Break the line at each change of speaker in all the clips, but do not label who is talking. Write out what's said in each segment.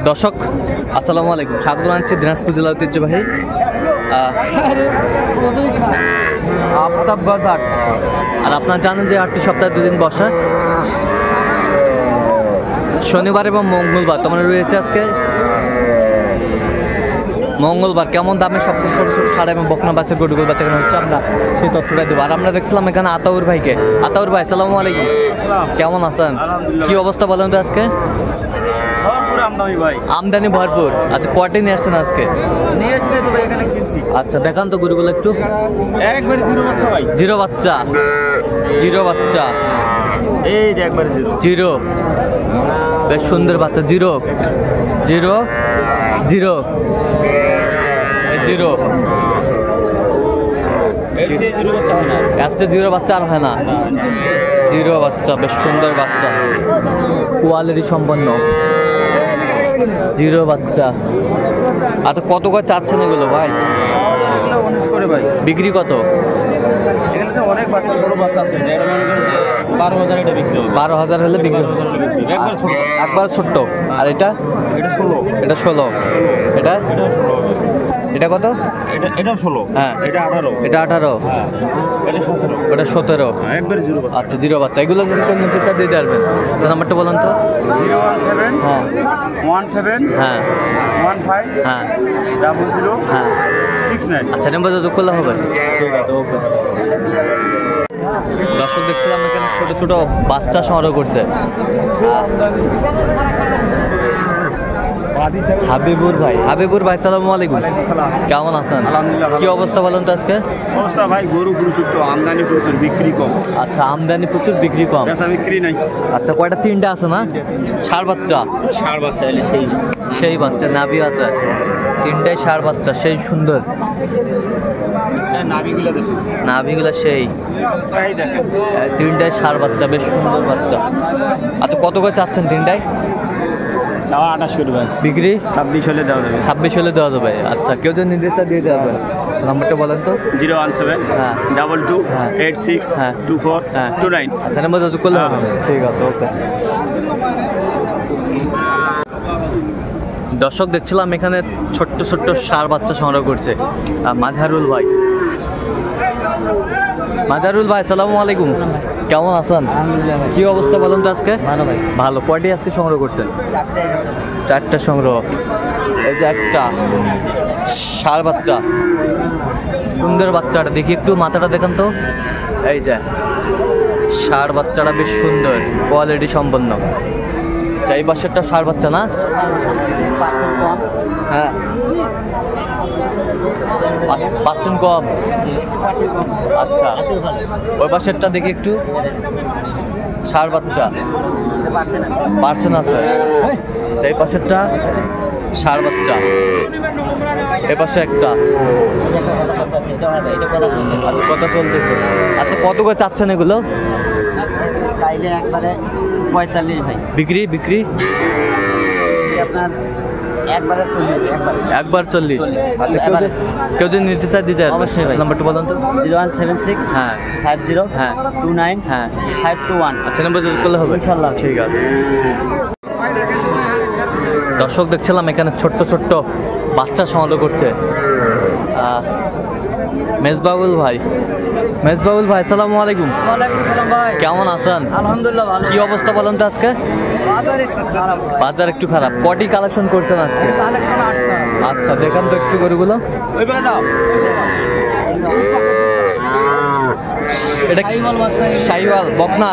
দর্শক আসসালামু আলাইকুম, স্বাগত জানাচ্ছি দিনাজপুর জেলা ঐতিহ্যবাহী আফতাবগঞ্জ হাট। আর আপনারা জানেন যে হাটটি সপ্তাহে 2 দিন বসে, শনিবার এবং মঙ্গলবার। তোমার রয়েছে আজকে মঙ্গলবার। কেমন দামে সবচেয়ে ছোট ছোট সার এবং বকনা বাচ্চার গরুগুলো বাচ্চা কেন হচ্ছে আমরা সেই তথ্যটা দেবো। আর আমরা দেখছিলাম এখানে আতাউর ভাইকে। আতাউর ভাই আসসালামু আলাইকুম, কেমন আছেন? কি অবস্থা বলেন তো আজকে? আমদানি ভরপুর। আচ্ছা কয়টি নিয়ে আসছেন আজকে? আচ্ছা দেখান তো গরুগুলো একটু।
একবারে জিরো বাচ্চা ভাই,
জিরো বাচ্চা, জিরো বাচ্চা,
এই যে একবারে জিরো
জিরো, বেশ সুন্দর বাচ্চা। Zero zero zero zero,
zero বাচ্চা হয় না,
আচ্ছা জিরো বাচ্চা আর হয় না। জিরো বাচ্চা, বেশ সুন্দর বাচ্চা, কোয়ালিটি সম্পন্ন জিরো বাচ্চা। আচ্ছা কত করে চাচ্ছেন এগুলো ভাই?
19 করে ভাই।
বিক্রি কত?
এখানে তো অনেক বাচ্চা, ছোট বাচ্চা আছে, 12,000 এটা বিক্রি হবে।
12,000 হলে বিক্রি হবে।
একবার ছোট,
একবার ছোট্ট। আর এটা?
এটা 16,
এটা 16, এটা এটা কত?
এটা 16,
হ্যাঁ
এটা 18,
এটা 18,
হ্যাঁ এটা 17,
ওটা 17।
একবারে জিরো বাচ্চা।
আচ্ছা জিরো বাচ্চা। এগুলো যদি কেউ নিতে চায় দিয়ে পারবেন। আচ্ছা নাম্বারটা বলুন তো।
017
হ্যাঁ
17
হ্যাঁ
15
হ্যাঁ
00
হ্যাঁ
69।
আচ্ছা নাম্বার যোগ করলে হবে। ঠিক আছে, ওকে। দর্শক দেখছিলাম এখানে ছোট ছোট বাচ্চা সংগ্রহ করছে হাবিবুর ভাই। হাবিবুর ভাই সালামু আলাইকুম, কেমন আছেন?
আলহামদুলিল্লাহ।
কি অবস্থা বলেন তো আজকে?
অবস্থা ভাই, গরু প্রচুর তো, আমদানি প্রচুর, বিক্রি কম।
আচ্ছা আমদানি প্রচুর, বিক্রি কম।
বেচা বিক্রি নাই।
আচ্ছা কয়টা? 3টা আছে না? ষাঁড় বাচ্চা,
ষাঁড় বাচ্চা এলে
সেই বাচ্চা নাভি আছে, 3টাই ষাঁড় বাচ্চা, সেই সুন্দর
নাভিগুলো দেখুন,
নাভিগুলা সেই।
তাই দেখেন।
3টাই ষাঁড় বাচ্চা, বেশ সুন্দর বাচ্চা। আচ্ছা কত করে চাচ্ছেন 3টাই?
চাওয়া 28 করে ভাই,
বিক্রি
26 হলে দেওয়া যাবে।
26 হলে দেওয়া যাবে। আচ্ছা কেউ যদি নিতে চায় দিয়ে দেওয়া যাবে। নাম্বারটা বলেন তো।
017
হ্যাঁ
22
হ্যাঁ
86
হ্যাঁ
24
হ্যাঁ
29।
আচ্ছা নাম্বার যোগ করলে হবে। ঠিক আছে, ওকে। দর্শক দেখছিলাম এখানে ছোট্ট ছোট্ট ষাঁড় বাচ্চা সংগ্রহ করছে মাঝারুল ভাই। মাঝারুল ভাই সালামু আলাইকুম, কেমন আছেন? কি অবস্থা বলেন তো আজকে?
ভালো ভাই।
ভালো। কয়টি আজকে সংগ্রহ করছেন? 4টা সংগ্রহ। এই যে একটা ষাঁড় বাচ্চা, সুন্দর বাচ্চাটা, দেখি একটু মাথাটা দেখেন তো। এই যে ষাঁড় বাচ্চাটা বেশ সুন্দর, কোয়ালিটি সম্পন্ন। এই পাশেরটা ষাঁড় বাচ্চা না? হ্যাঁ পাচ্ছেন কম। আচ্ছা ওই পাশেরটা দেখি একটু, ষাঁড় বাচ্চা, পার্সেন্ট আছে। এই পাশেরটা ষাঁড় বাচ্চা, এ পাশে একটা। আচ্ছা কথা চলতেছে। আচ্ছা কত করে চাচ্ছেন এগুলো?
চাইলে একবারে 45 ভাই।
বিক্রি বিক্রি
আপনার একবারে 40,
একবার 40। আচ্ছা কেউ যদি নিতে চায় দিতে
অবশ্যই ভাই।
নাম্বারটা বলুন তো।
0176
হ্যাঁ
50
হ্যাঁ
29
হ্যাঁ
521।
আচ্ছা নাম্বার যোগ করলে হবে
ইনশাআল্লাহ।
ঠিক আছে। দর্শক দেখছিলাম এখানে ছোট্ট ছোট্ট বাচ্চা সংগ্রহ করছে মেজবাউল ভাই। মেজবাউল ভাই সালামু আলাইকুম,
ওয়ালাইকুম সালাম ভাই।
কেমন আছেন?
আলহামদুলিল্লাহ ভালো।
কি অবস্থা বলেন তো আজকে?
বাজার একটু খারাপ ভাই।
বাজার একটু খারাপ। কটি কালেকশন করছেন আজকে?
কালেকশন 8টা।
আচ্ছা দেখান তো একটু গরুগুলো।
ওই বেলা দাও।
এটা
শাহিওয়াল বাচ্চা,
শাহিওয়াল বকনা,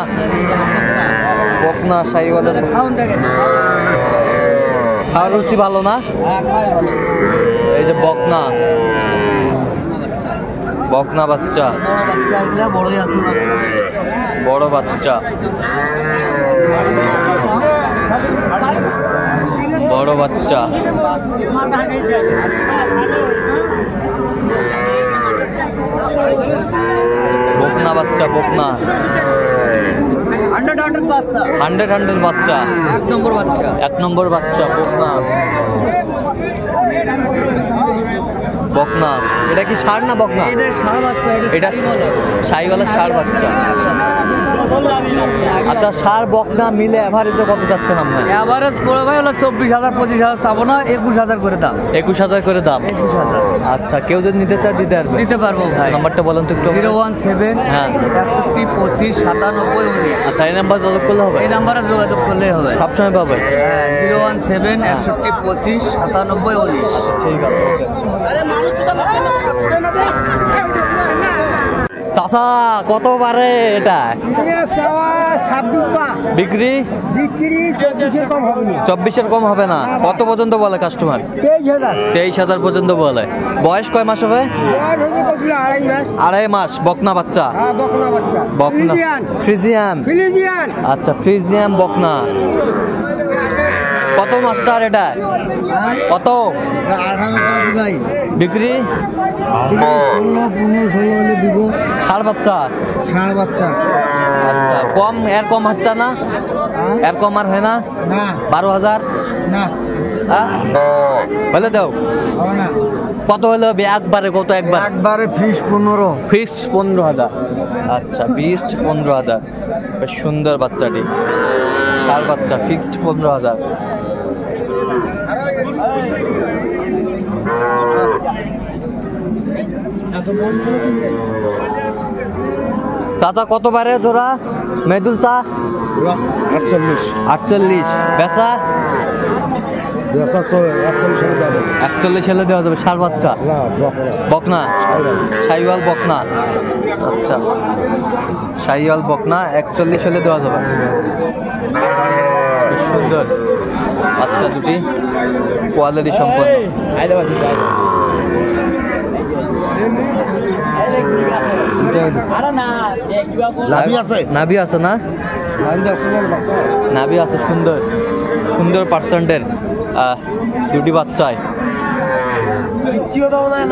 বকনা শাহিওয়ালের।
খাউন দেখেন।
খাওয়ার রুচি ভালো না?
হ্যাঁ খাই ভালো।
এই যে বকনা, বকনা বাচ্চা,
বড় বাচ্চা এগুলা বড়ই আছে বাচ্চা।
বড় বাচ্চা, বড় বাচ্চা, বকনা বাচ্চা, বকনা
100 বাচ্চা,
100 বাচ্চা,
1 নম্বর বাচ্চা,
1 নম্বর বাচ্চা বকনা। বকনা। এটা কি ষাঁড় না বকনা?
এটা ষাঁড় বাচ্চা,
এটা শাহিওয়ালা ষাঁড় বাচ্চা। আচ্ছা, ষাঁড় বকনা মিলে এভারেজে কত যাচ্ছেন আপনার?
এভারেজ পড়ে ভাই হলো 24,000 25,000 চাবো না, 21,000 করে দাম।
21,000 করে দাম।
21,000
আচ্ছা, কেউ যদি নিতে চায় দিতে পারবে?
দিতে পারবো ভাই।
নাম্বারটা বলেন তো একটু।
017
হ্যাঁ।
61 25 97 19।
আচ্ছা, এই নাম্বার যোগাযোগ করলে হবে?
এই নাম্বারে যোগাযোগ করলেই হবে।
সবসময় পাবে?
হ্যাঁ, 017 61 25 97 19।
ঠিক আছে। চাচা কত পারে এটা বিক্রি? 24-এর কম হবে না। কত পর্যন্ত বলে কাস্টমার? 23,000 পর্যন্ত বলে। বয়স কয় মাস হবে? 2.5 মাস। বকনা বাচ্চা? বকনা ফ্রিজিয়ান। আচ্ছা, ফ্রিজিয়ান বকনা। কত মাস্টার এটা? কত বিক্রি?
16 দিব।
ষাঁড় বাচ্চা?
ষাঁড় বাচ্চা।
আচ্ছা, কম এর কম হচ্ছে না? এর কম আর হয় না?
না
12,000
না
হলে দাও।
হবে না।
কত হলো একবারে? কত একবার?
একবারে ফিস 15।
ফিক্সড 15,000। আচ্ছা, ফিক্সড 15,000। বেশ সুন্দর বাচ্চাটি, ষাঁড় বাচ্চা, ফিক্সড 15,000। চাচা কত পারে জোড়া মেদুল চা? 48। বেচা? 41 হলে দেওয়া যাবে। ষাঁড় বাচ্চা? বকনা? শাহিওয়াল বকনা। আচ্ছা, শাহিওয়াল বকনা 41 হলে দেওয়া যাবে। বেশ সুন্দর বাচ্চা দুটি, কোয়ালিটি সম্পন্ন। নাভি আছে না? নাভি আছে, সুন্দর সুন্দর পার্সেন্টের দুটি বাচ্চায়।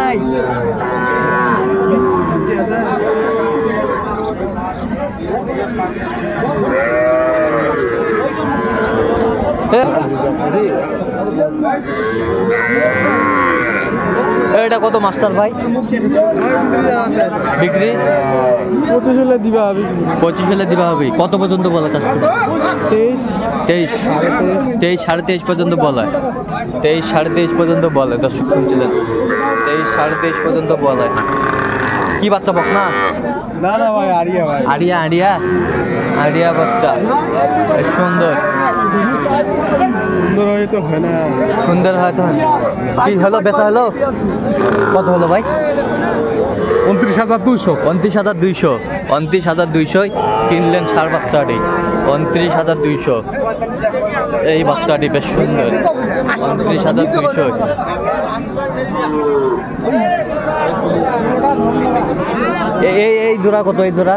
নাই
এটা কত মাস্টার ভাই বিক্রি?
25 হলে দিবা হবে।
25 হলে দিবা হবে। কত পর্যন্ত বলে কাস্টমার? 23 23.5 পর্যন্ত বলে। 23-23.5 পর্যন্ত বলে। দর্শক শুনছিলেন, 23-23.5 পর্যন্ত বলে। কি বাচ্চা বকনা?
না না ভাই, আড়িয়া ভাই।
আড়িয়া আড়িয়া আড়িয়া বাচ্চা, বেশ সুন্দর।
সুন্দর হয়তো হয় না।
সুন্দর হয়তো কি হলো? বেচা হলো? কত হলো ভাই?
29,200।
29,200। 29,200 কিনলেন ষাঁড় বাচ্চাটি। 29,200। এই বাচ্চাটি বেশ সুন্দর। 29,200। এই জোড়া কত? এই জোড়া?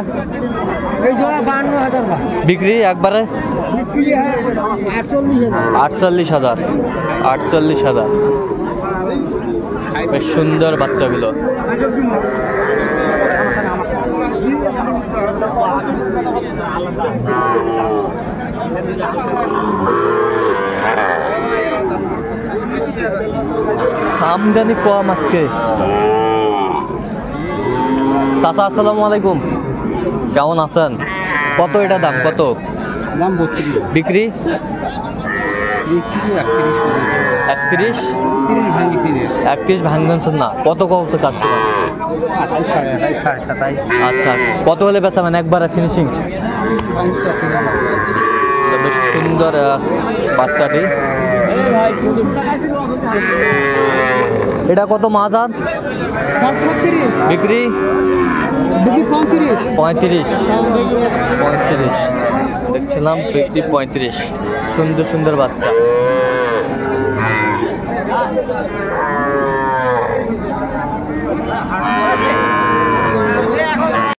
এই জোড়া 52,000
বিক্রি একবারে? 48,000। 48,000। বেশ সুন্দর বাচ্চাগুলো। আমদানি কম আজকে। চাচা আসসালামু আলাইকুম, কেমন আছেন? কত এটা দাম? কত
দাম? 32।
বিক্রি? 31 31 ভাঙবেন না? কত কমছে কাস্টমার?
28 27।
আচ্ছা, কত হলে বেচাবেন একবারে ফিনিশিং? বেশ সুন্দর বাচ্চাটি। এটা কত মাজান? বিক্রি? 35 দেখছিলাম, বিক্রি 35। সুন্দর সুন্দর বাচ্চা।